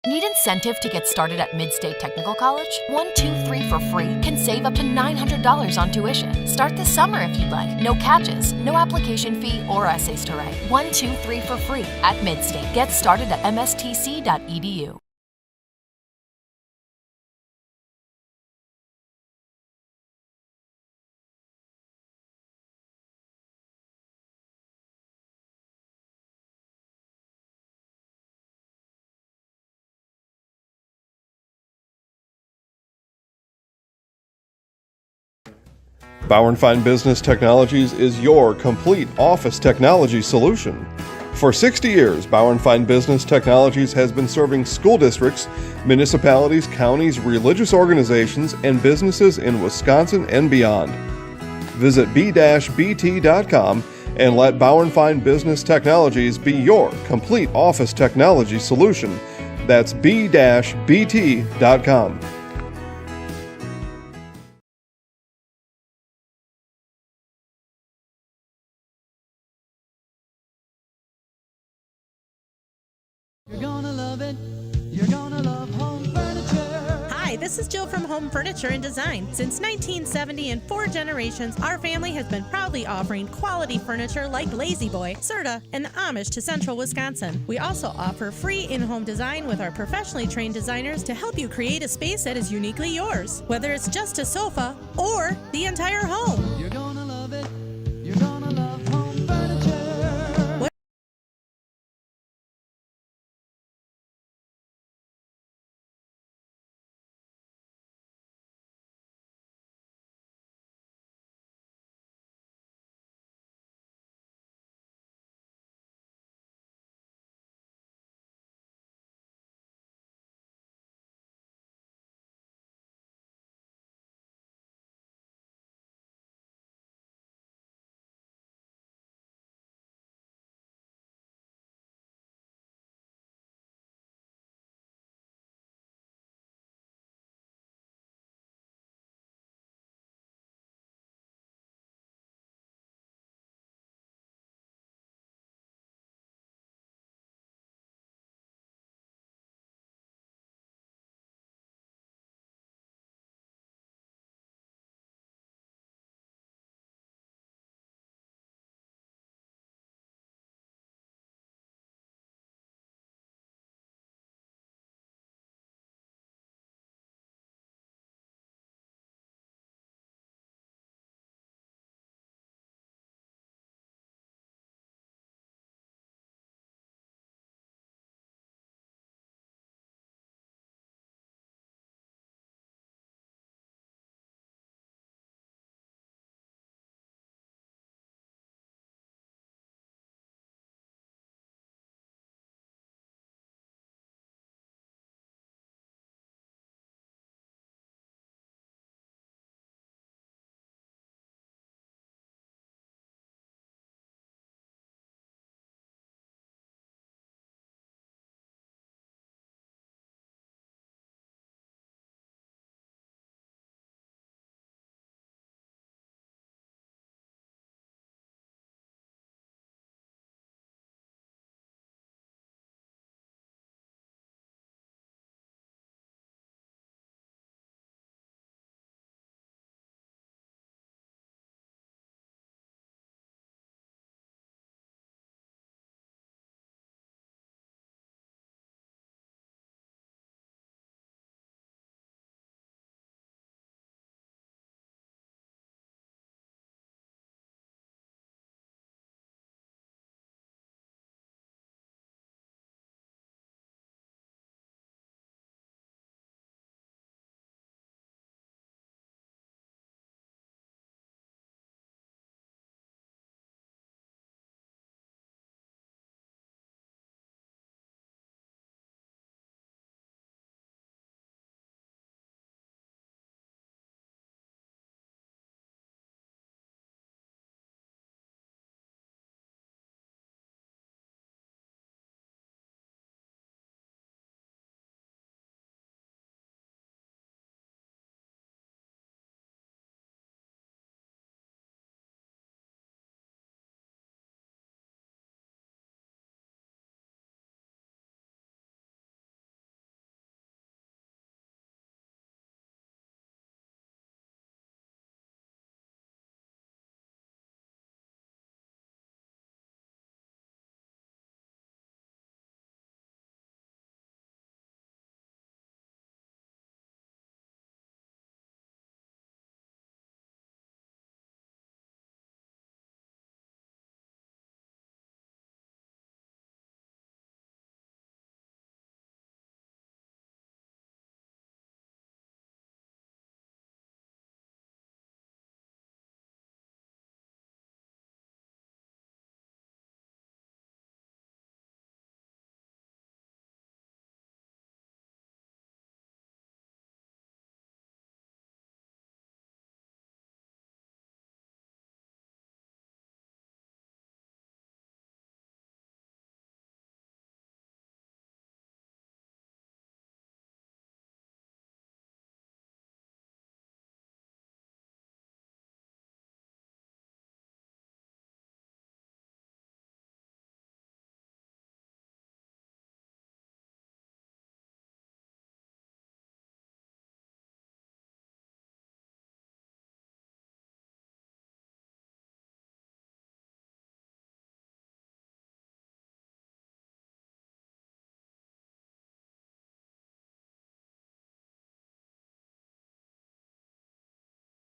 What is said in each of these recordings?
Need incentive to get started at Mid-State Technical College? 123 for free can save up to $900 on tuition. Start this summer if you'd like. No catches, no application fee or essays to write. 123 for free at Mid-State. Get started at mstc.edu. Bauer & Fine Business Technologies is your complete office technology solution. For 60 years, Bauer & Fine Business Technologies has been serving school districts, municipalities, counties, religious organizations, and businesses in Wisconsin and beyond. Visit b-bt.com and let Bauer & Fine Business Technologies be your complete office technology solution. That's b-bt.com. You're gonna love it. You're gonna love home furniture. Hi, this is Jill from Home Furniture and Design. Since 1970 and 4 generations, our family has been proudly offering quality furniture like Lazy Boy, Serta, and the Amish to Central Wisconsin. We also offer free in-home design with our professionally trained designers to help you create a space that is uniquely yours, whether it's just a sofa or the entire home. You're gonna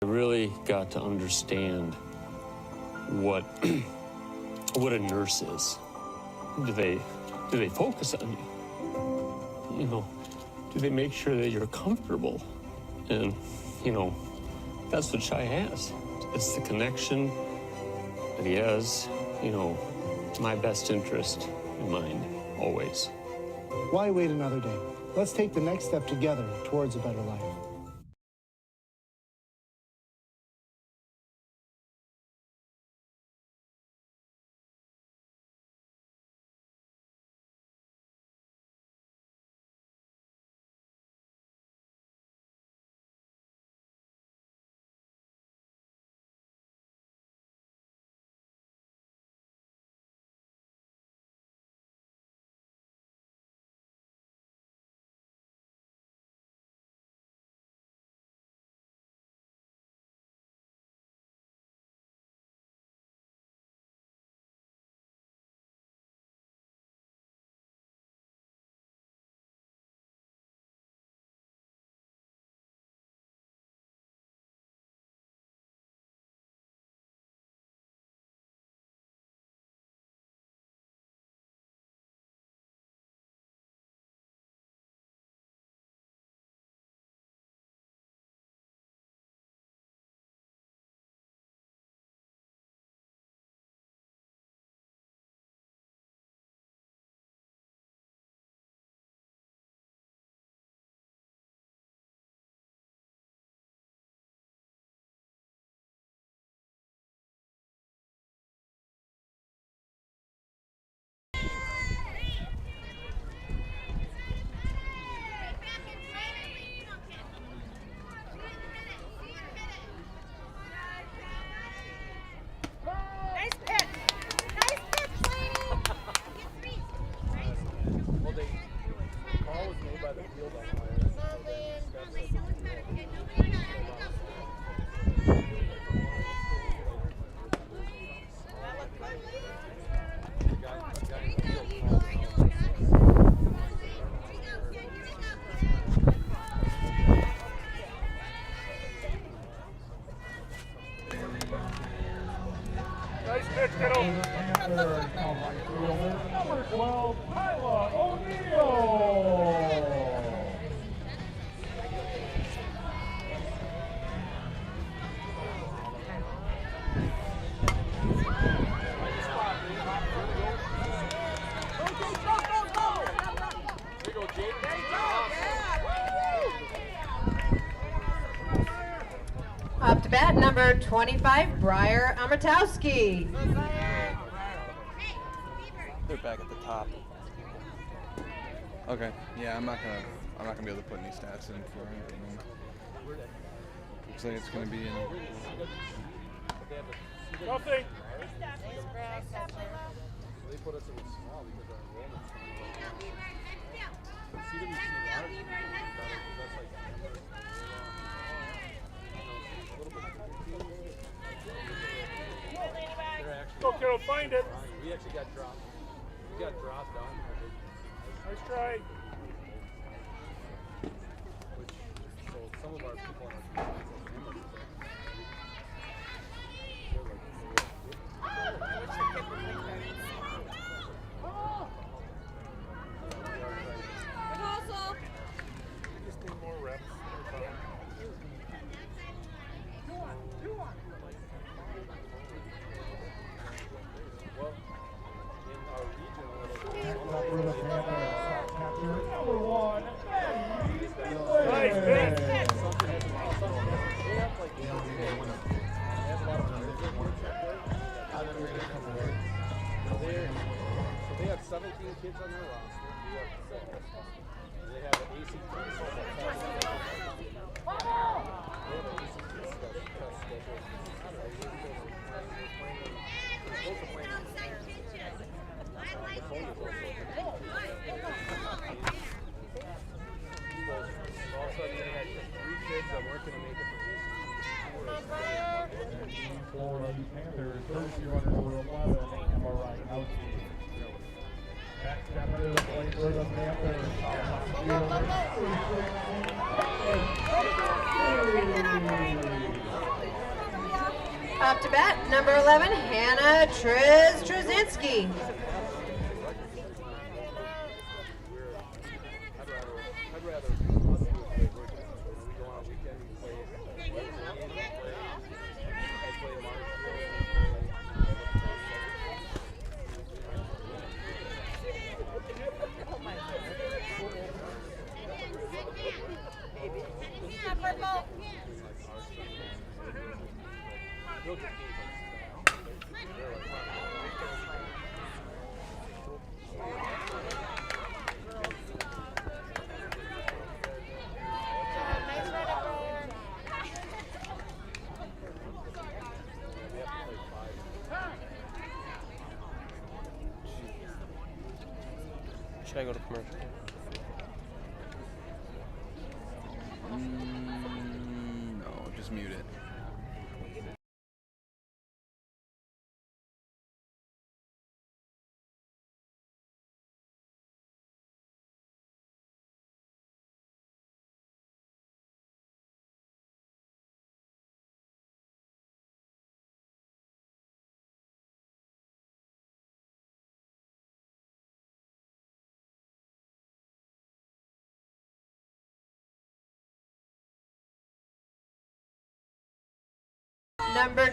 I really got to understand what what a nurse is. Do they focus on you? You know, do they make sure that you're comfortable? And you know, that's what Shai has. It's the connection that he has. You know, my best interest in mind always. Why wait another day? Let's take the next step together towards a better life. Up to bat, number 25, Briar Amatowski. They're back at the top. Okay. Yeah, I'm not gonna be able to put any stats in for it. Looks like it's gonna be in. Nothing. Go, Carol, find it. We actually got dropped. We got dropped down. Nice try. So some of our people on our team. Just need more reps. Well, in our region, Number one. Nice, good. They have 17 kids on their roster. They have an ACT all of a sudden they had 3 kids that weren't going to make it For the Panthers, first year under number 11, Emma Wright. Back step into the plate for the Panthers. Up to bat, number 11, Hannah Trzynski. Should I go to commercial? No, just mute it. Number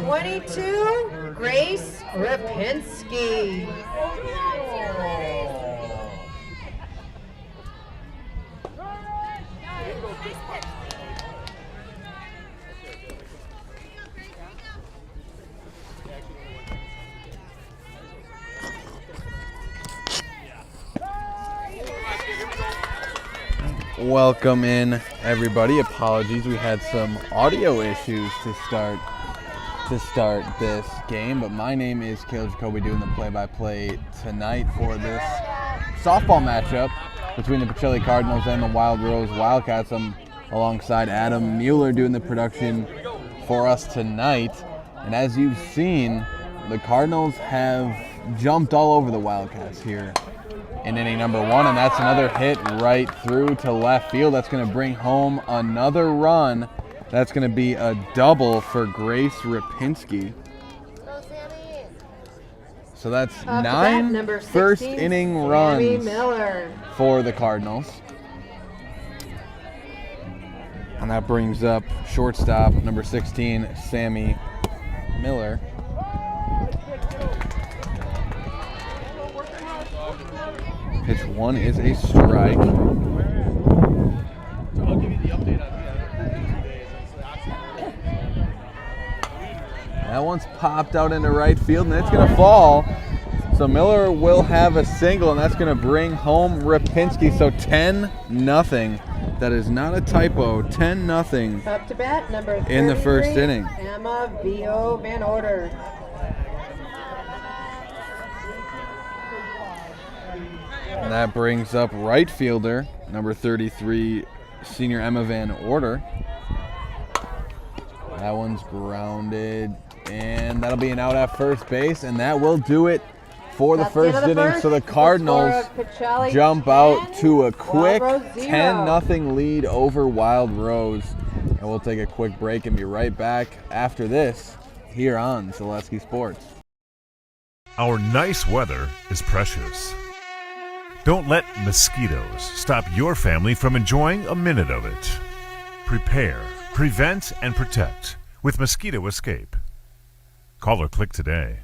22, Grace Rapinski. Welcome in, everybody. Apologies, we had some audio issues to start this game, but my name is Caleb Jacoby, doing the play-by-play tonight for this softball matchup between the Pacelli Cardinals and the Wild Rose Wildcats. I'm alongside Adam Mueller doing the production for us tonight, and as you've seen, the Cardinals have jumped all over the Wildcats here in inning number 1, and that's another hit right through to left field. That's going to bring home another run. That's going to be a double for Grace Rapinski. So that's 9 first inning runs for the Cardinals. And that brings up shortstop number 16, Sammy Miller. Pitch 1 is a strike. I'll give you the update on That one's popped out into right field, and it's going to fall. So Miller will have a single, and that's going to bring home Rapinski. So 10-0. That is not a typo. 10-0. Up to bat, number 33, in the first inning. Emma V.O. Van Order. And that brings up right fielder, number 33, senior Emma Van Order. That one's grounded, and that'll be an out at first base, and that will do it for the first inning. So the Cardinals jump out to a quick 10-0 lead over Wild Rose. And we'll take a quick break and be right back after this here on Zaleski Sports. Our nice weather is precious. Don't let mosquitoes stop your family from enjoying a minute of it. Prepare, prevent, and protect with Mosquito Escape. Call or click today.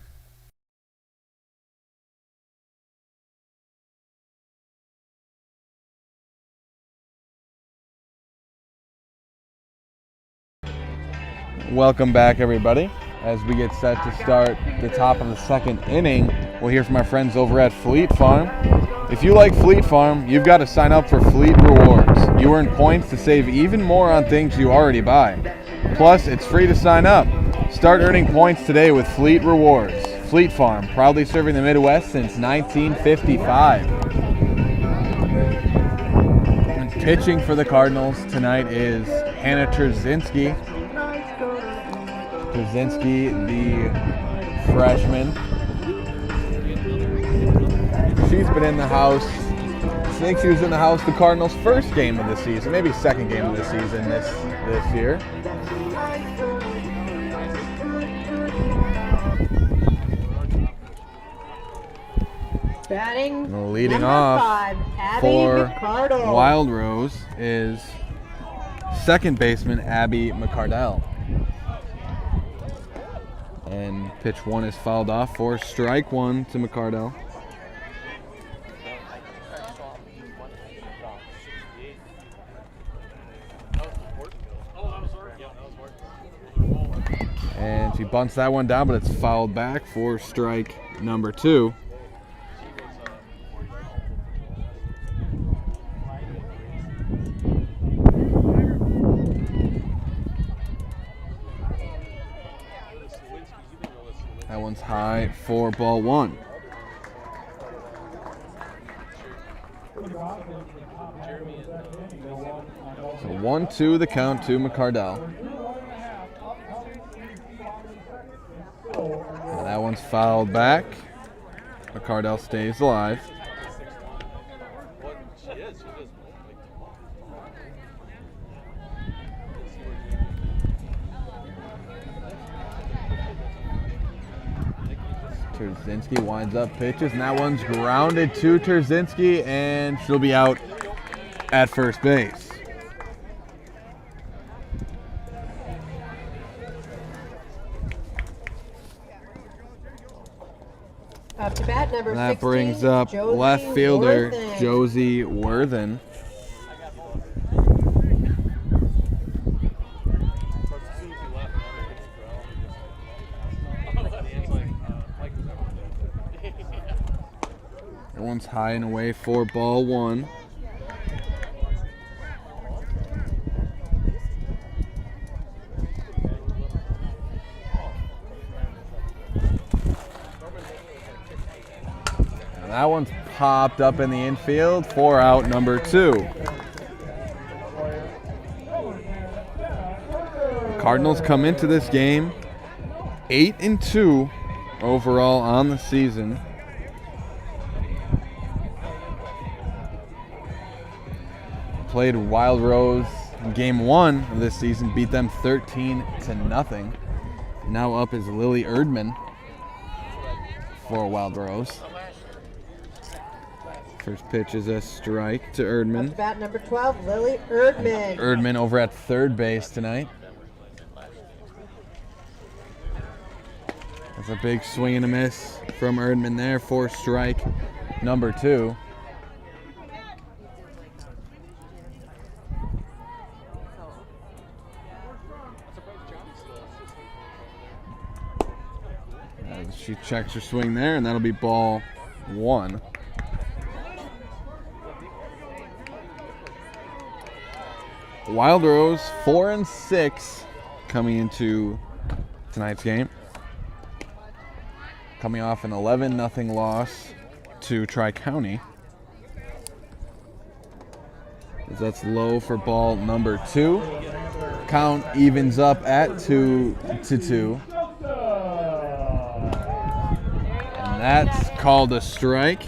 Welcome back, everybody. As we get set to start the top of the second inning, we'll hear from our friends over at Fleet Farm. If you like Fleet Farm, you've got to sign up for Fleet Rewards. You earn points to save even more on things you already buy. Plus, it's free to sign up. Start earning points today with Fleet Rewards. Fleet Farm, proudly serving the Midwest since 1955. And pitching for the Cardinals tonight is Hannah Trzynski. Trzynski, the freshman. She's been in the house. I think she was in the house the Cardinals' first game of the season, maybe second game of the season this year. Batting Leading number off 5, Abby for McCardle. Wild Rose is second baseman Abby McCardell. And pitch 1 is fouled off for strike 1 to McCardell. And she bunts that one down, but it's fouled back for strike number 2. That one's high for ball 1. So 1-2 the count to McCardell. And that one's fouled back. McCardell stays alive. Terzinski winds up pitches, and that one's grounded to Terzinski, and she'll be out at first base. Up to bat, number 16, That brings up Josie left fielder Worthen. Josie Worthen. That one's high and away for ball 1. And that one's popped up in the infield for out number 2. The Cardinals come into this game 8-2 overall on the season. Played Wild Rose in game 1 of this season, beat them 13-0. Now up is Lily Erdman for Wild Rose. First pitch is a strike to Erdman. Up to bat, number 12, Lily Erdman. Erdman over at third base tonight. That's a big swing and a miss from Erdman there for strike number 2. She checks her swing there, and that'll be ball 1. Wild Rose 4-6 coming into tonight's game. Coming off an 11-0 loss to Tri-County. That's low for ball number 2. Count evens up at 2-2. That's called a strike.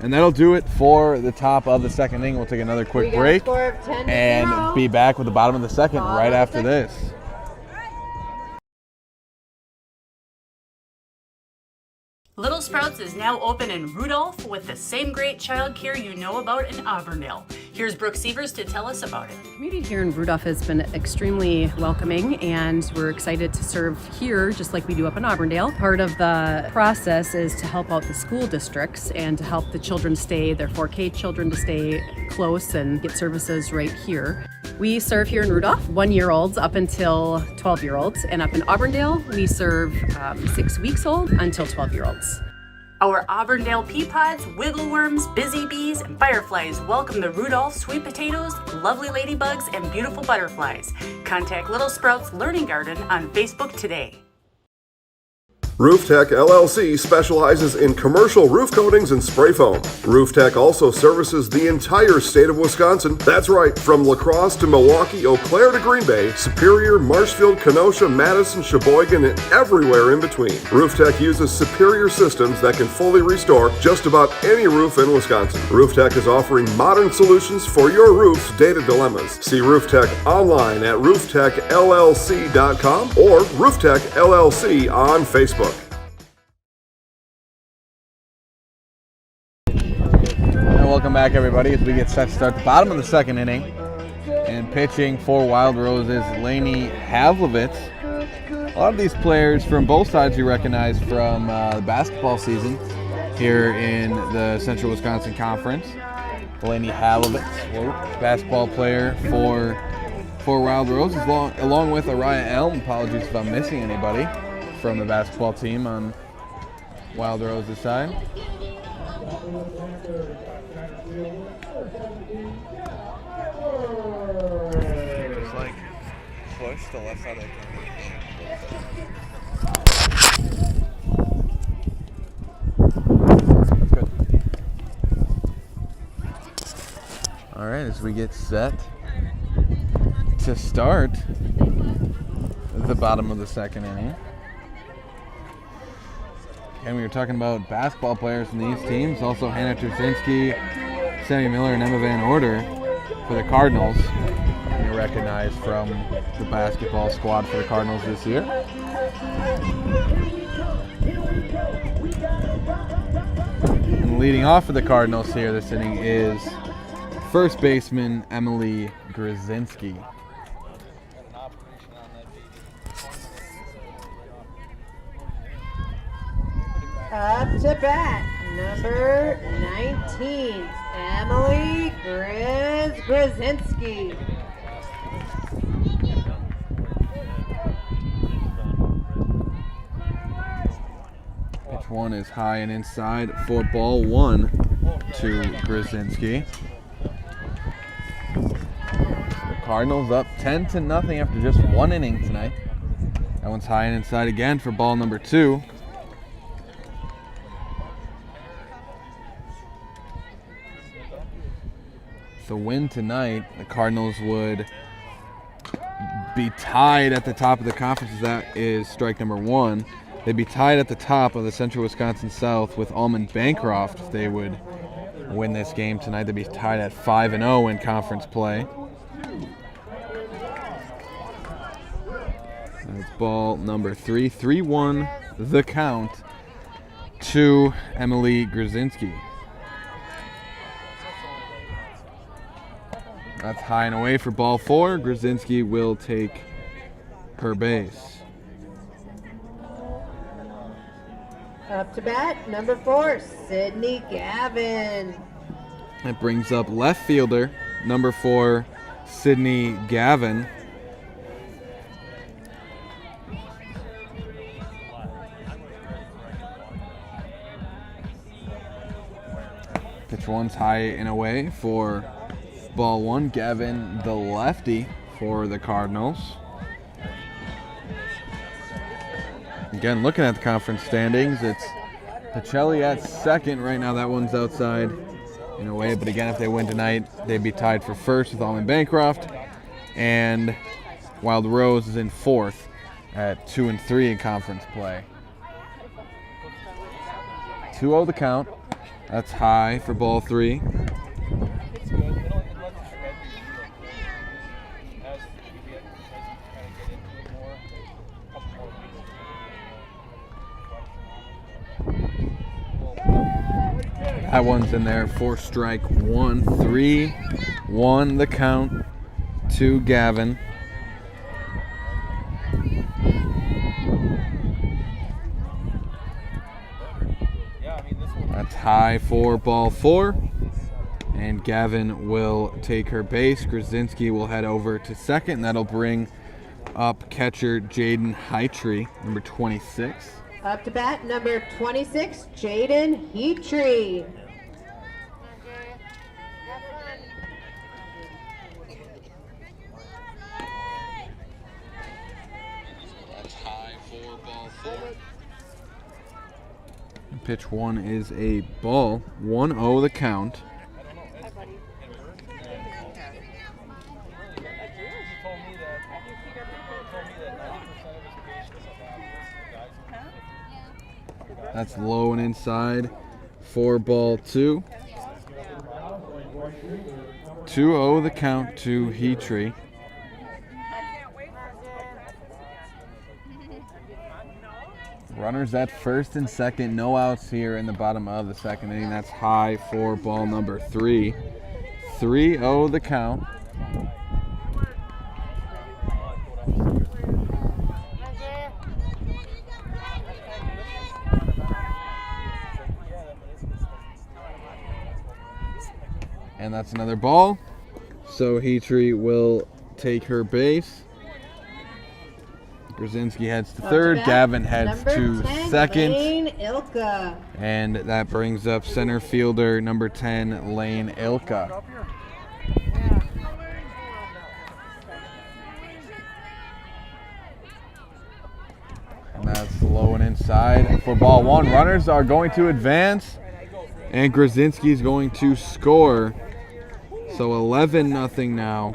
And that'll do it for the top of the second inning. We'll take another quick break and be back with the bottom of the second right after this. Little Sprouts is now open in Rudolph with the same great childcare you know about in Auburndale. Here's Brooke Sievers to tell us about it. The community here in Rudolph has been extremely welcoming, and we're excited to serve here just like we do up in Auburndale. Part of the process is to help out the school districts and to help the children stay, their 4K children to stay close and get services right here. We serve here in Rudolph 1-year-olds up until 12-year-olds, and up in Auburndale we serve 6 weeks old until 12-year-olds. Our Auburndale pea pods, wiggleworms, busy bees, and fireflies welcome the Rudolph sweet potatoes, lovely ladybugs, and beautiful butterflies. Contact Little Sprouts Learning Garden on Facebook today. Roof Tech LLC specializes in commercial roof coatings and spray foam. Roof Tech also services the entire state of Wisconsin. That's right, from La Crosse to Milwaukee, Eau Claire to Green Bay, Superior, Marshfield, Kenosha, Madison, Sheboygan, and everywhere in between. Roof Tech uses superior systems that can fully restore just about any roof in Wisconsin. Roof Tech is offering modern solutions for your roof's data dilemmas. See Roof Tech online at rooftechllc.com or Roof Tech LLC on Facebook. back, everybody, as we get set to start the bottom of the second inning. And pitching for Wild Roses, Lainey Havlovitz. A lot of these players from both sides you recognize from the basketball season here in the Central Wisconsin Conference. Lainey Havlovitz, basketball player for Wild Roses, along with Araya Elm. Apologies if I'm missing anybody from the basketball team on Wild Roses side. Just like push the left side of the Good. All right, as we get set to start the bottom of the second inning. And we were talking about basketball players in these teams. Also Hannah Trzynski, Sammy Miller, and Emma Van Order for the Cardinals. You're recognized from the basketball squad for the Cardinals this year. And leading off for the Cardinals here this inning is first baseman Emily Grzinski. Up to bat, number 19, Emily Grzinski. Pitch one is high and inside for ball one to Grzinski. The Cardinals up 10-0 after just one inning tonight. That one's high and inside again for ball number two. The win tonight, the Cardinals would be tied at the top of the conference. That is strike number one. They'd be tied at the top of the Central Wisconsin South with Almond Bancroft if they would win this game tonight. They'd be tied at 5-0 in conference play. That's ball number three. 3-1 the count to Emily Grzinski. That's high and away for ball four. Grzinski will take her base. Up to bat, number 4, Sydney Gavin. That brings up left fielder, number 4, Sydney Gavin. Pitch one's high and away for ball one. Gavin, the lefty for the Cardinals. Again, looking at the conference standings, it's Pacelli at second. Right now that one's outside in a way, but again, if they win tonight, they'd be tied for first with Almond Bancroft. And Wild Rose is in fourth at 2-3 in conference play. 2-0 the count. That's high for ball three. That one's in there for strike one. 3-1 the count to Gavin. That's high for ball four. And Gavin will take her base. Grzinski will head over to second. That'll bring up catcher Jaden Heitree, number 26. Up to bat, number 26, Jaden Heitree. That's high for ball four. Pitch one is a ball. 1-0 the count. That's low and inside for ball two. 2-0 the count to Heitree. Runners at first and second. No outs here in the bottom of the second inning. That's high for ball number 3. 3-0 the count. And that's another ball. So Heatree will take her base. Grzinski heads to third. Gavin heads to second. Lane Ilka. And that brings up center fielder number 10, Lane Ilka. And that's low and inside for ball 1. Runners are going to advance. And Grzinski is going to score. So 11-0 now.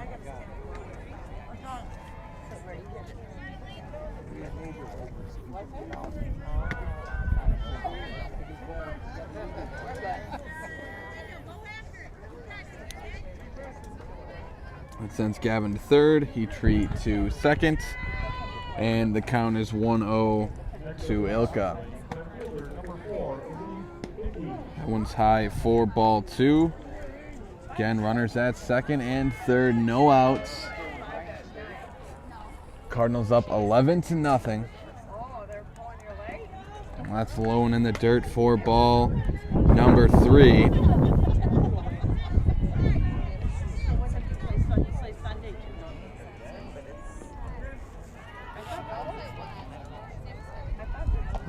That sends Gavin to third. Heatree to second. And the count is 1-0 to Ilka. That one's high for ball 2. Again, runners at second and third, no outs. Cardinals up 11-0. That's low and in the dirt for ball number 3.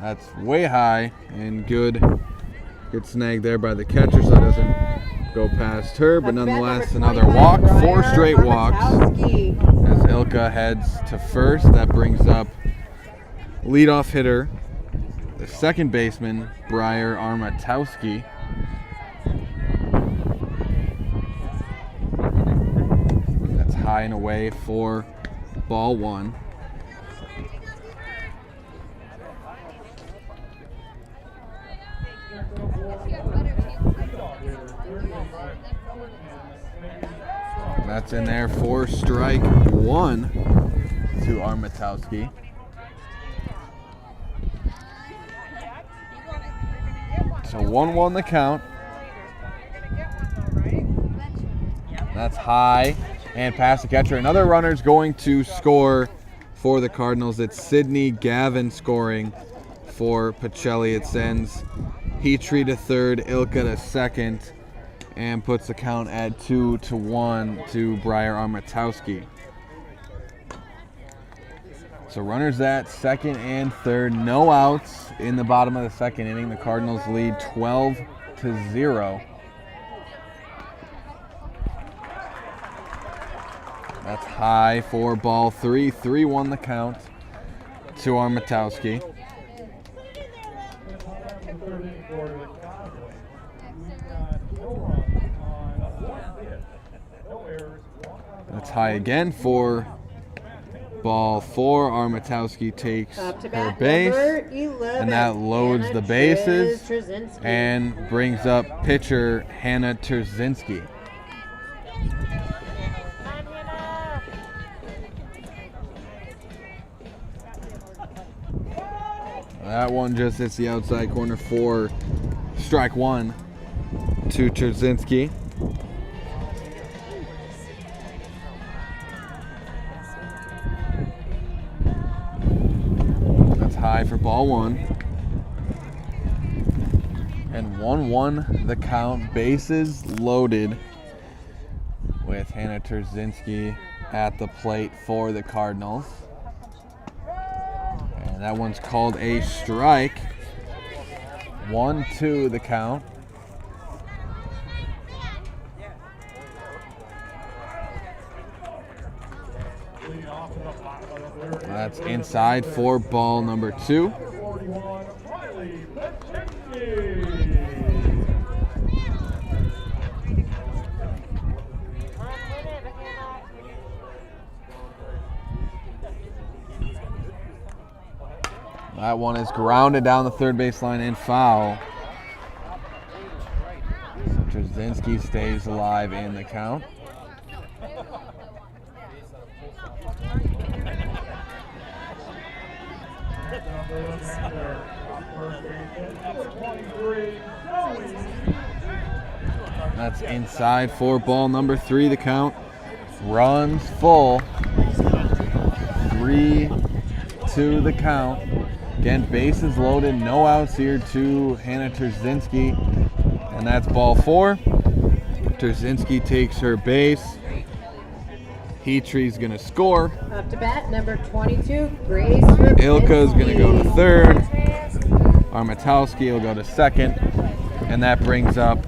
That's way high and good snag there by the catcher, so that doesn't go past her, but nonetheless another walk, 4 straight walks as Ilka heads to first. That brings up leadoff hitter, the second baseman, Briar Armatowski. That's high and away for ball 1. That's in there for strike 1 to Armatowski. So 1-1 the count. That's high and past the catcher. Another runner's going to score for the Cardinals. It's Sydney Gavin scoring for Pacelli. It sends Heatree to third, Ilka to second, and puts the count at 2-1 to Briar Armatowski. So runners at second and third, no outs in the bottom of the second inning. The Cardinals lead 12-0. That's high for ball 3. 3-1 the count to Armatowski. That's high again for ball 4. Armatowski takes her base, and that loads the bases and brings up pitcher Hannah Trzynski. That one just hits the outside corner for strike 1 to Trzynski. That's high for ball 1. And 1-1 the count, bases loaded with Hannah Trzynski at the plate for the Cardinals. And that one's called a strike. 1-2 the count. That's inside for ball number 2. That one is grounded down the third baseline and foul. So Trzynski stays alive in the count. That's inside for ball number 3. The count runs full. 3-2 the count. Again, bases loaded, no outs here to Hannah Terzinski. And that's ball 4. Terzinski takes her base. Heatree's gonna score. Up to bat, number 22, Grace Rapinski. Ilka's gonna go to third. Armatowski will go to second. And that brings up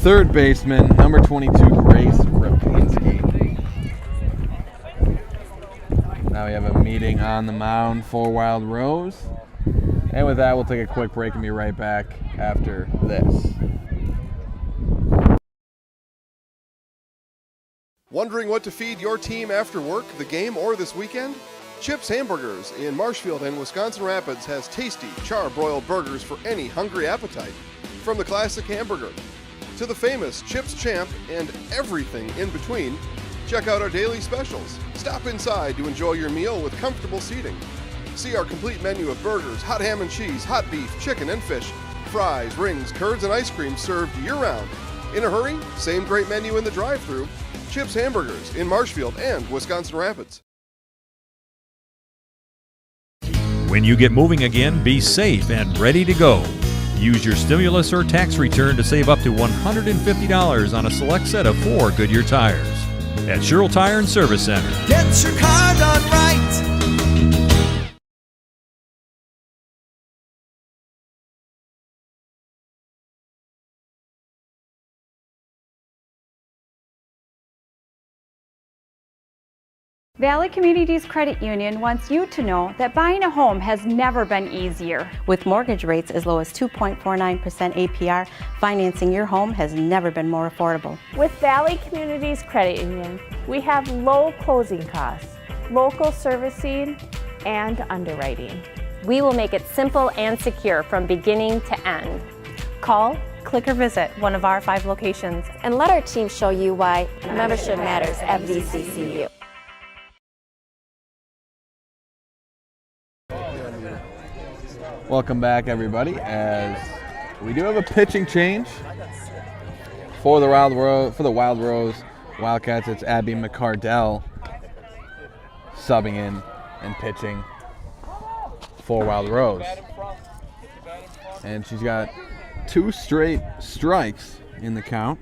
third baseman, number 22, Grace Rapinski. Now we have a meeting on the mound for Wild Rose. And with that, we'll take a quick break and be right back after this. Wondering what to feed your team after work, the game, or this weekend? Chips Hamburgers in Marshfield and Wisconsin Rapids has tasty, char-broiled burgers for any hungry appetite. From the classic hamburger to the famous Chips Champ and everything in between, check out our daily specials. Stop inside to enjoy your meal with comfortable seating. See our complete menu of burgers, hot ham and cheese, hot beef, chicken and fish, fries, rings, curds, and ice cream served year-round. In a hurry? Same great menu in the drive-thru. Chips Hamburgers in Marshfield and Wisconsin Rapids. When you get moving again, be safe and ready to go. Use your stimulus or tax return to save up to $150 on a select set of 4 Goodyear tires. At Sherrill Tire and Service Center. Get your car done right. Valley Communities Credit Union wants you to know that buying a home has never been easier. With mortgage rates as low as 2.49% APR, financing your home has never been more affordable. With Valley Communities Credit Union, we have low closing costs, local servicing, and underwriting. We will make it simple and secure from beginning to end. Call, click, or visit one of our 5 locations and let our team show you why membership matters at VCCU. Welcome back, everybody, as we do have a pitching change for the Wild Rose Wildcats. It's Abby McCardell subbing in and pitching for Wild Rose. And she's got 2 straight strikes in the count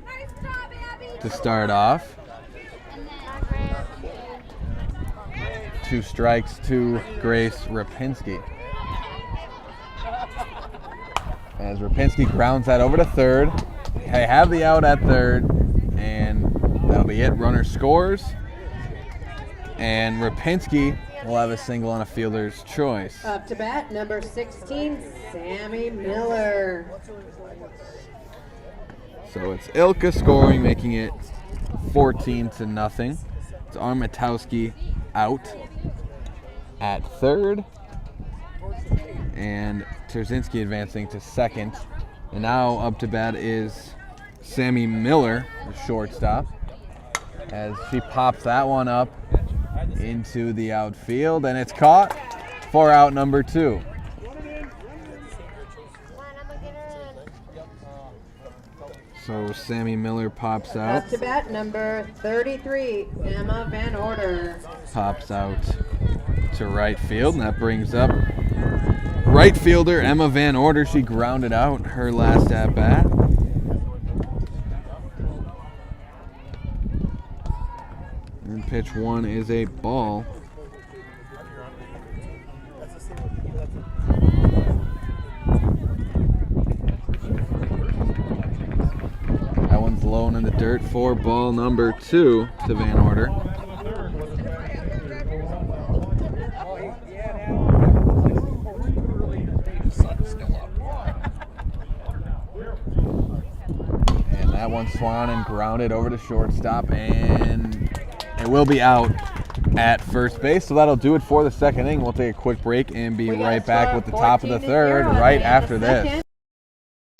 to start off. 2 strikes to Grace Rapinski. As Rapinski grounds that over to third. They have the out at third, and that'll be it. Runner scores, and Rapinski will have a single on a fielder's choice. Up to bat, number 16, Sammy Miller. So it's Ilka scoring, making it 14-0. It's Armatowski out at third, and Terzinski advancing to second. And now up to bat is Sammy Miller, the shortstop, as she pops that one up into the outfield, and it's caught for out number 2. So Sammy Miller pops out. Up to bat, number 33, Emma Van Order. Pops out to right field, and that brings up right fielder Emma Van Order. She grounded out her last at bat. And pitch 1 is a ball. That one's low in the dirt for ball number 2 to Van Order. That one swung and grounded over to shortstop, and it will be out at first base. So that'll do it for the second inning. We'll take a quick break and be right back with the top of the third right after this.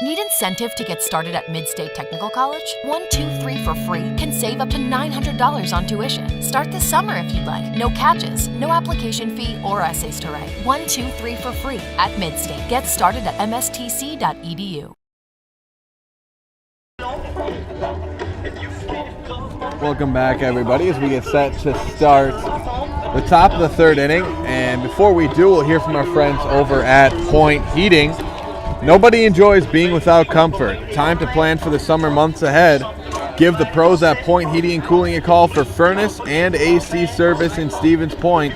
Need incentive to get started at Mid-State Technical College? 1, 2, 3 for free can save up to $900 on tuition. Start this summer if you'd like. No catches, no application fee or essays to write. 1, 2, 3 for free at Mid-State. Get started at mstc.edu. Welcome back, everybody, as we get set to start the top of the third inning. And before we do, we'll hear from our friends over at Point Heating. Nobody enjoys being without comfort. Time to plan for the summer months ahead. Give the pros at Point Heating and Cooling a call for furnace and AC service in Stevens Point.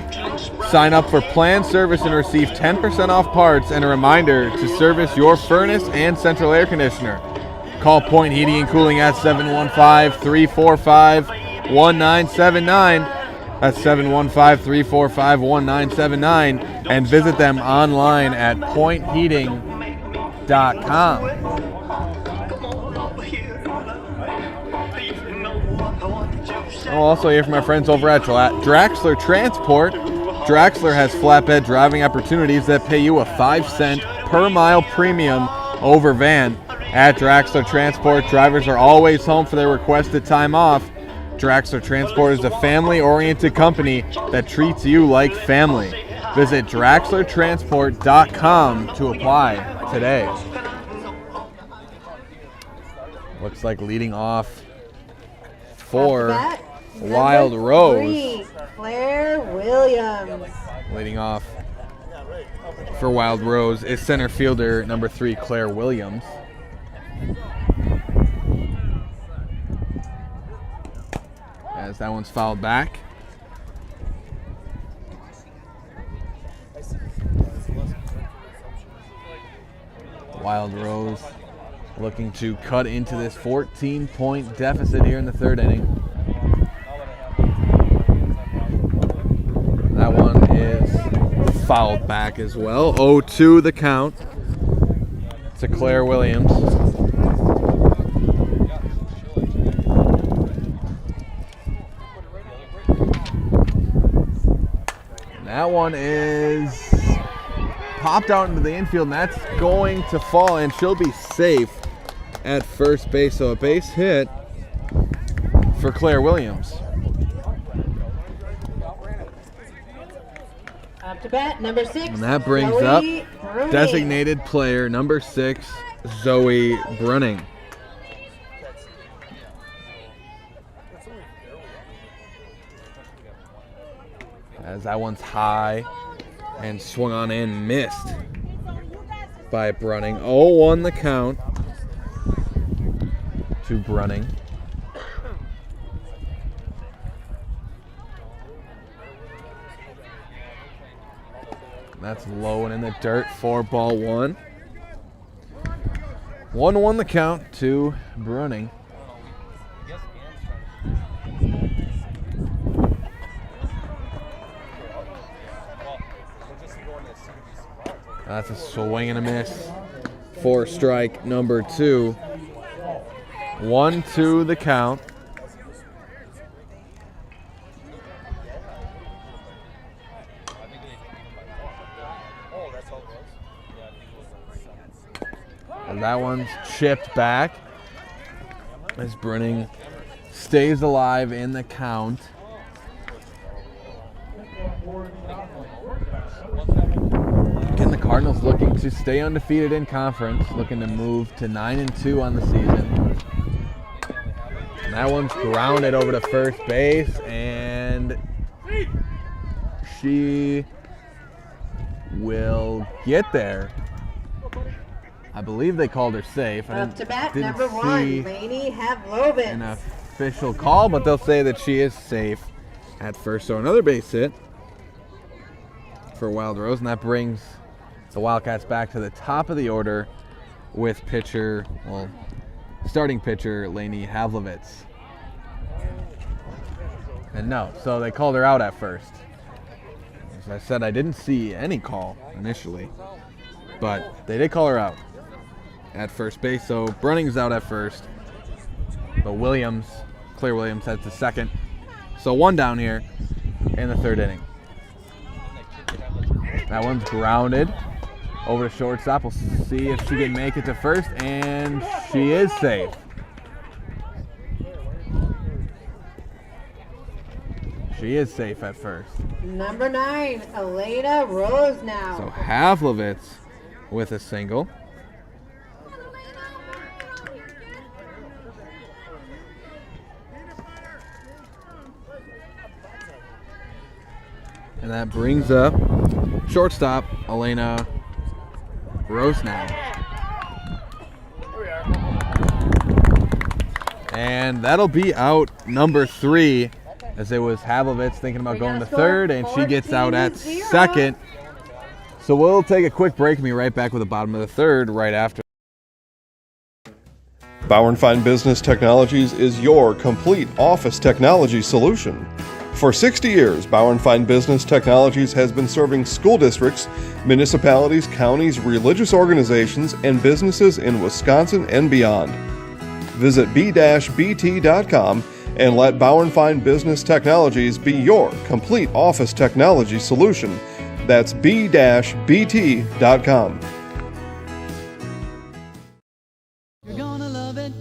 Sign up for planned service and receive 10% off parts and a reminder to service your furnace and central air conditioner. Call Point Heating and Cooling at 715-345-1979. That's 715-345-1979. And visit them online at pointheating.com. We'll also hear from our friends over at Draxler Transport. Draxler has flatbed driving opportunities that pay you a 5-cent per mile premium over van. At Draxler Transport, drivers are always home for their requested time off. Draxler Transport is a family-oriented company that treats you like family. Visit DraxlerTransport.com to apply today. Looks like leading off for Wild Rose. Claire Williams. Leading off for Wild Rose is center fielder number 3, Claire Williams. As that one's fouled back. Wild Rose looking to cut into this 14-point deficit here in the third inning. That one is fouled back as well. 0-2 the count to Claire Williams. That one is popped out into the infield, and that's going to fall, and she'll be safe at first base. So a base hit for Claire Williams. Up to bat, number 6. And that brings Zoe up Bruning. designated player number 6, Zoe Bruning. As that one's high and swung on in, missed by Bruning. 0-1 the count to Bruning. That's low and in the dirt for ball 1. 1-1 the count to Bruning. That's a swing and a miss for strike number 2. 1-2 the count. And that one's chipped back as Bruning stays alive in the count. Again, the Cardinals looking to stay undefeated in conference, looking to move to 9-2 on the season. And that one's grounded over to first base, and she will get there. I believe they called her safe. Up to bat, number 1, Lainey Havlovitz. An official call, but they'll say that she is safe at first. So another base hit for Wild Rose, and that brings the Wildcats back to the top of the order with starting pitcher Lainey Havlovitz. And no, so they called her out at first. As I said, I didn't see any call initially, but they did call her out at first base. So Bruning's out at first, but Claire Williams heads to second. So one down here in the third inning. That one's grounded Over to shortstop. We'll see if she can make it to first, and she is safe. She is safe at first. Number 9, Elena Rose now. So Havlovitz with a single. And that brings up shortstop Elena Rose now. And that'll be out number 3, as it was Havlovitz thinking about going to third, and she gets out at second. So we'll take a quick break and be right back with the bottom of the third right after. Bauer & Fine Business Technologies is your complete office technology solution. For 60 years, Bauer & Fine Business Technologies has been serving school districts, municipalities, counties, religious organizations, and businesses in Wisconsin and beyond. Visit b-bt.com and let Bauer & Fine Business Technologies be your complete office technology solution. That's b-bt.com. You're gonna love it.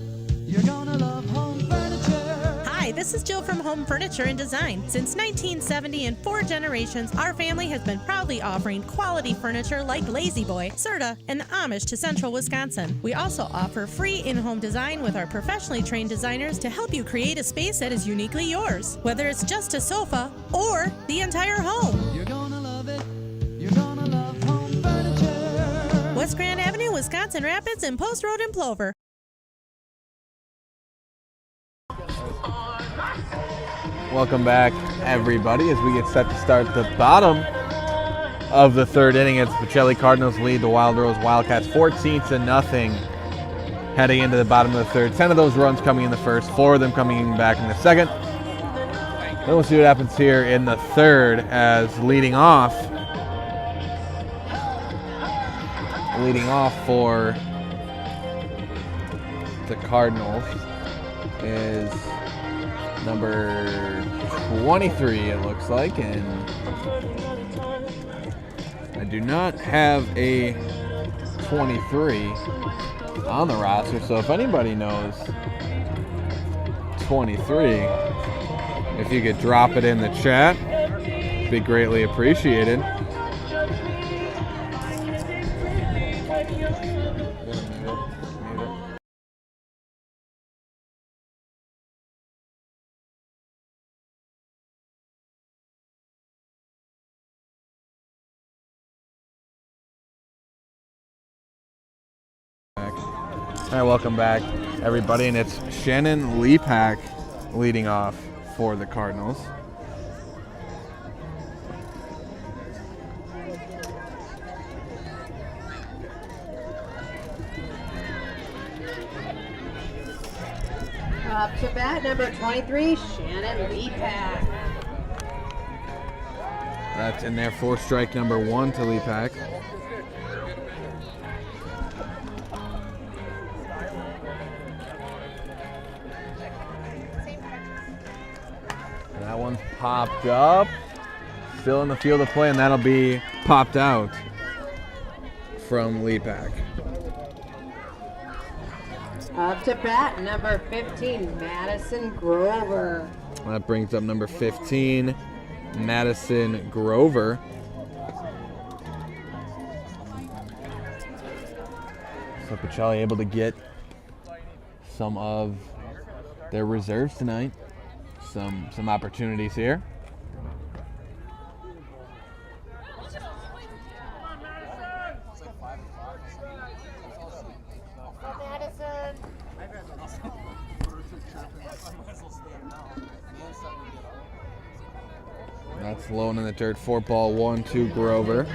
You're gonna love home furniture. Hi, this is Jill from Home Furniture and Design. Since 1970 and 4 generations, our family has been proudly offering quality furniture like Lazy Boy, Serta, and the Amish to Central Wisconsin. We also offer free in-home design with our professionally trained designers to help you create a space that is uniquely yours, whether it's just a sofa or the entire home. You're gonna love it. You're gonna love home furniture. West Grand Avenue, Wisconsin Rapids, and Post Road in Plover. Welcome back, everybody, as we get set to start the bottom of the third inning. It's Pacelli Cardinals lead the Wild Rose Wildcats 14-0 heading into the bottom of the third. 10 of those runs coming in the first, 4 of them coming back in the second. Then we'll see what happens here in the third, as leading off for the Cardinals is number 23, it looks like, and I do not have a 23 on the roster, so if anybody knows 23, if you could drop it in the chat, it'd be greatly appreciated. All right, welcome back, everybody, and it's Shannon Lepak leading off for the Cardinals. Up to bat, number 23, Shannon Lepak. That's in there for strike number 1 to Lepak. That one's popped up. Still in the field of play, and that'll be popped out from Lepak. Up to bat, number 15, Madison Grover. That brings up number 15, Madison Grover. So Pacelli able to get some of their reserves tonight. Some opportunities here. That's low in the dirt. 4-ball, 1-2 Grover.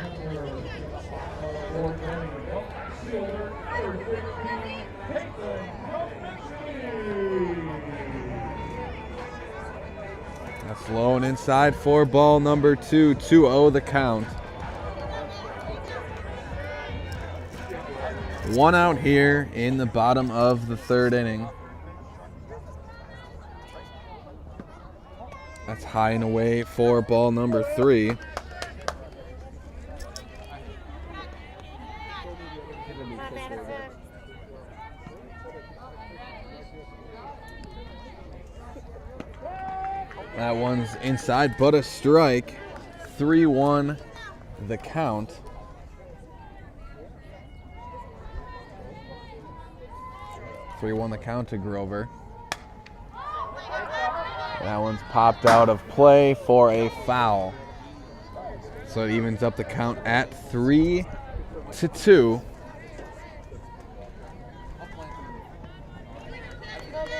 That's low and inside. 4-ball, number 2, 2-0 the count. 1 out here in the bottom of the third inning. That's high and away for ball number 3. That one's inside, but a strike. 3-1 the count. To Grover. That one's popped out of play for a foul. So it evens up the count at 3-2.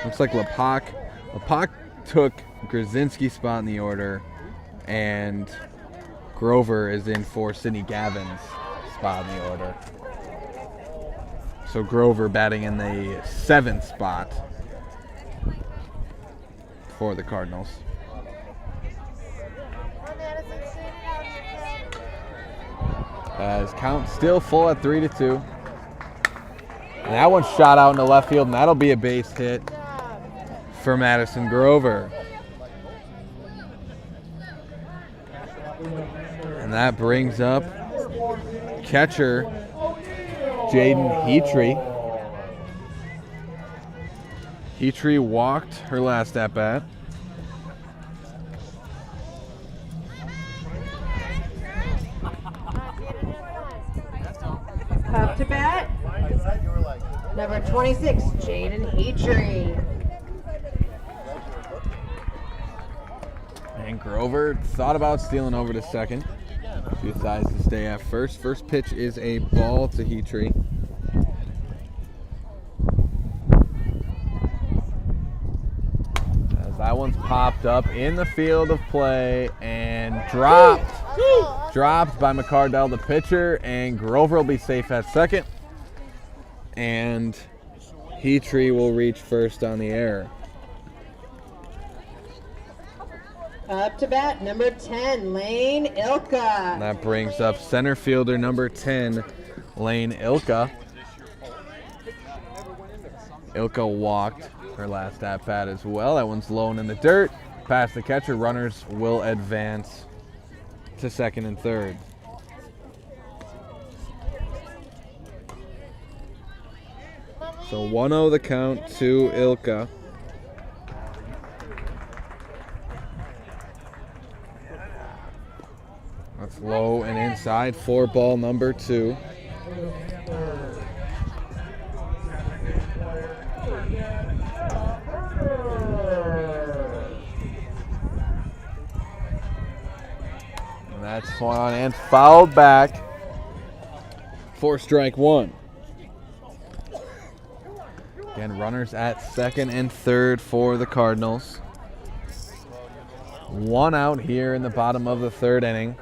Looks like Lepak took Grzinski's spot in the order, and Grover is in for Sidney Gavin's spot in the order. So Grover batting in the 7th spot for the Cardinals. As count still full at 3-2. And that one's shot out into left field, and that'll be a base hit for Madison Grover. And that brings up catcher Jaden Heatrey. Heatrey walked her last at-bat. Up to bat, number 26, Jaden Heatrey. And Grover thought about stealing over to second. She decides to stay at first. First pitch is a ball to Heatrey. As that one's popped up in the field of play and dropped. Dropped by McCardell, the pitcher, and Grover will be safe at second. And Heatrey will reach first on the error. Up to bat, number 10, Lane Ilka. And that brings up center fielder number 10, Lane Ilka. Ilka walked her last at-bat as well. That one's low and in the dirt. Past the catcher, runners will advance to second and third. So 1-0 the count to Ilka. That's low and inside for ball number 2. And that's one and fouled back for strike 1. Again, runners at second and third for the Cardinals. 1 out here in the bottom of the 3rd inning.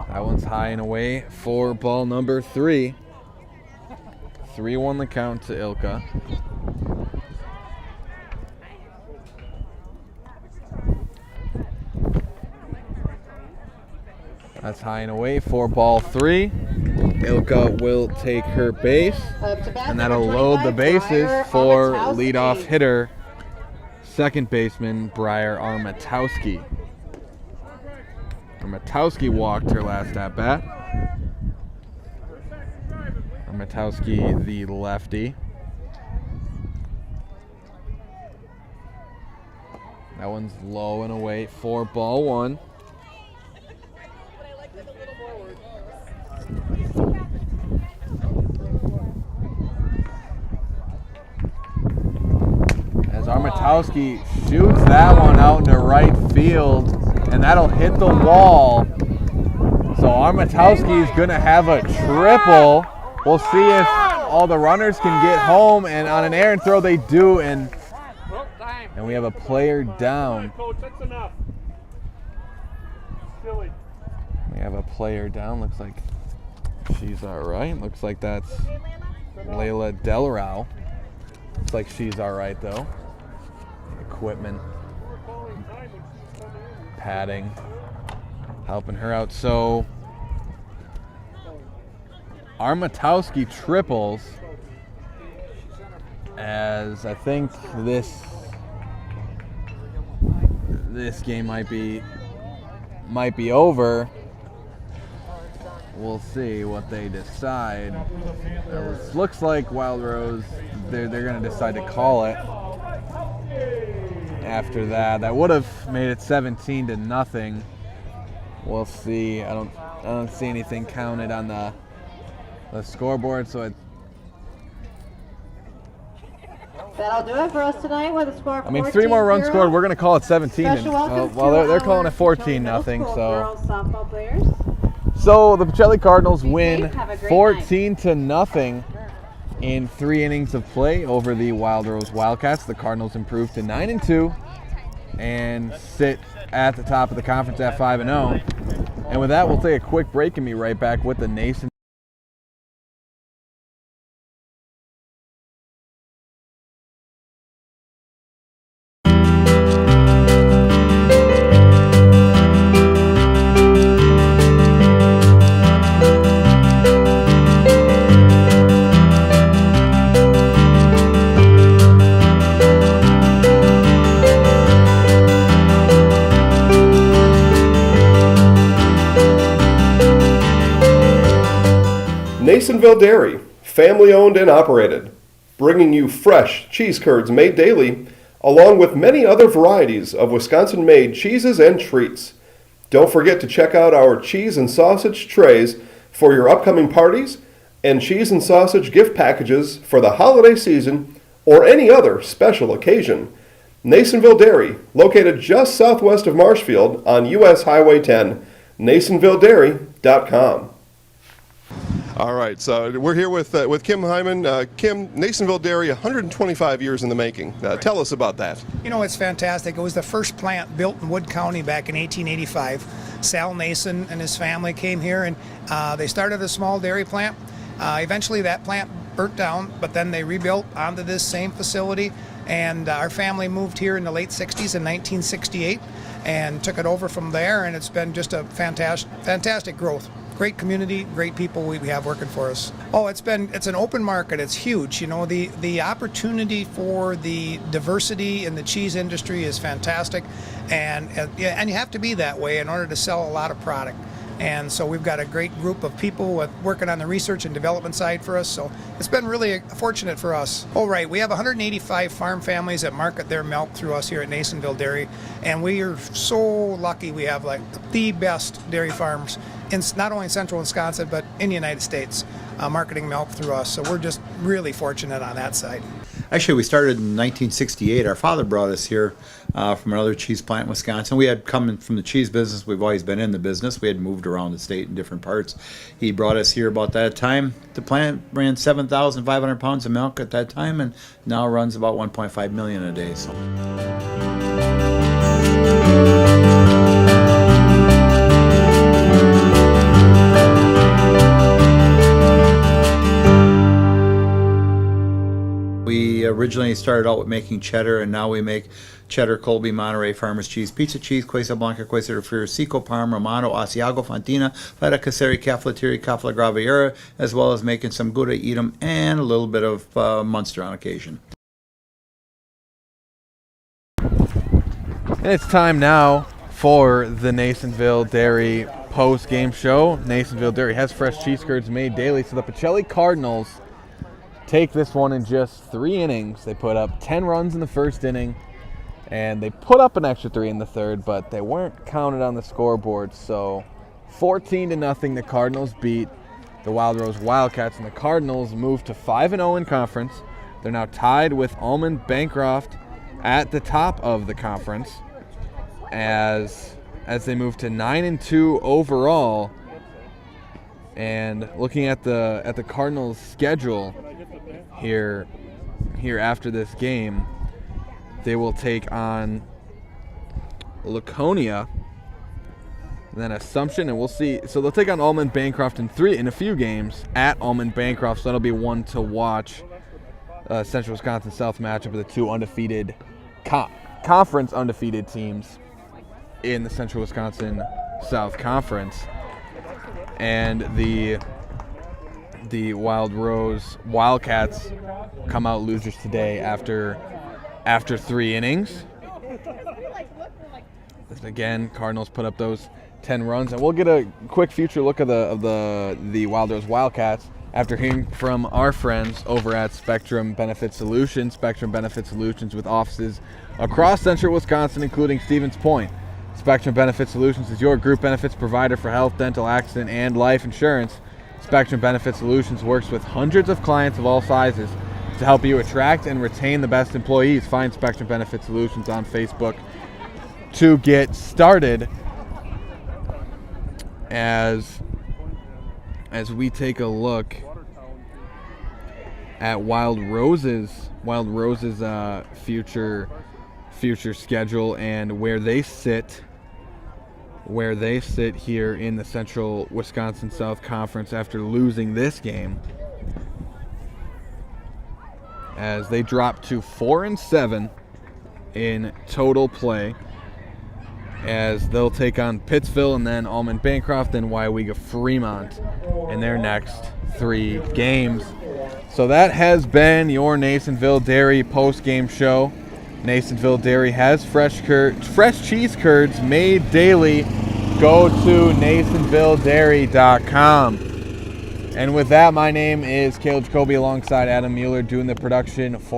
That one's high and away for ball number 3. 3-1 the count to Ilka. That's high and away for ball 3. Ilka will take her base, and that'll load the bases for leadoff hitter, second baseman Briar Armatowski. Armatowski walked her last at-bat. Armatowski, the lefty. That one's low and away for ball 1. As Armatowski shoots that one out into right field, and that'll hit the wall. So Armatowski is going to have a triple. We'll see if all the runners can get home, and on an errant throw they do, and we have a player down. We have a player down. Looks like she's all right. Looks like that's Layla Delrau. Looks like she's all right, though. Equipment, padding, helping her out. So Armatowski triples, as I think this game might be might be over. We'll see what they decide. It looks like Wild Rose, they're going to decide to call it after that. That would have made it 17-0. We'll see. I don't see anything counted on the scoreboard, so That'll do it for us tonight with a score of 14-0. 3 more runs scored. We're going to call it 17. Special welcomes They're to calling it our 14-0. girls softball players. So the Pacelli Cardinals win Have a great 14-0 in 3 innings of play over the Wild Rose Wildcats. The Cardinals improved to 9-2 and sit at the top of the conference at 5-0. And with that, we'll take a quick break and be right back with the Nason. Nasonville Dairy, family owned and operated, bringing you fresh cheese curds made daily, along with many other varieties of Wisconsin-made cheeses and treats. Don't forget to check out our cheese and sausage trays for your upcoming parties and cheese and sausage gift packages for the holiday season or any other special occasion. Nasonville Dairy, located just southwest of Marshfield on US Highway 10, NasonvilleDairy.com. All right, so we're here with Kim Hyman. Kim, Nasonville Dairy, 125 years in the making. Tell us about that. You know, it's fantastic. It was the first plant built in Wood County back in 1885. Sal Nason and his family came here, and they started a small dairy plant. Eventually that plant burnt down, but then they rebuilt onto this same facility, and our family moved here in the late 60s in 1968 and took it over from there, and it's been just a fantastic growth. Great community, great people we have working for us. Oh, it's an open market. It's huge. You know, the opportunity for the diversity in the cheese industry is fantastic, and you have to be that way in order to sell a lot of product. And so we've got a great group of people working on the research and development side for us. So it's been really fortunate for us. Oh, right. We have 185 farm families that market their milk through us here at Nasonville Dairy. And we are so lucky we have like the best dairy farms in not only in central Wisconsin, but in the United States, marketing milk through us. So we're just really fortunate on that side. Actually, we started in 1968. Our father brought us here from another cheese plant in Wisconsin. We had come from the cheese business. We've always been in the business. We had moved around the state in different parts. He brought us here about that time. The plant ran 7,500 pounds of milk at that time, and now runs about 1.5 million a day. So. We originally started out with making cheddar, and now we make cheddar, Colby, Monterey, Farmers Cheese, Pizza Cheese, Quesa Blanca, Quesa de Friar, Seco, Parma, Romano, Asiago, Fontina, Feta Caseri, Cafflettieri, Cafla Graviera, as well as making some Gouda Edam and a little bit of Munster on occasion. And it's time now for the Nasonville Dairy post-game show. Nasonville Dairy has fresh cheese curds made daily, so the Pacelli Cardinals take this one in just 3 innings. They put up 10 runs in the first inning, and they put up an extra 3 in the third, but they weren't counted on the scoreboard. So 14-0, the Cardinals beat the Wild Rose Wildcats, and the Cardinals moved to 5-0 in conference. They're now tied with Almond Bancroft at the top of the conference as they move to 9-2 overall. And looking at the Cardinals' schedule here after this game, they will take on Laconia, and then Assumption, and we'll see. So they'll take on Almond Bancroft in a few games at Almond Bancroft. So that'll be one to watch. Central Wisconsin South matchup of the 2 undefeated conference undefeated teams in the Central Wisconsin South Conference. And the Wild Rose Wildcats come out losers today after 3 innings. Again, Cardinals put up those 10 runs, and we'll get a quick future look of the Wild Rose Wildcats after hearing from our friends over at Spectrum Benefit Solutions. Spectrum Benefit Solutions with offices across central Wisconsin, including Stevens Point. Spectrum Benefit Solutions is your group benefits provider for health, dental, accident, and life insurance. Spectrum Benefit Solutions works with hundreds of clients of all sizes to help you attract and retain the best employees. Find Spectrum Benefit Solutions on Facebook to get started. As we take a look at Wild Rose's future schedule and where they sit here in the Central Wisconsin South Conference after losing this game, as they drop to 4-7 in total play, as they'll take on Pittsville and then Almond Bancroft and WIAA Fremont in their next 3 games. So that has been your Nasonville Dairy post-game show. Nasonville Dairy has fresh cheese curds made daily. Go to NasonvilleDairy.com. And with that, my name is Caleb Jacoby alongside Adam Mueller doing the production for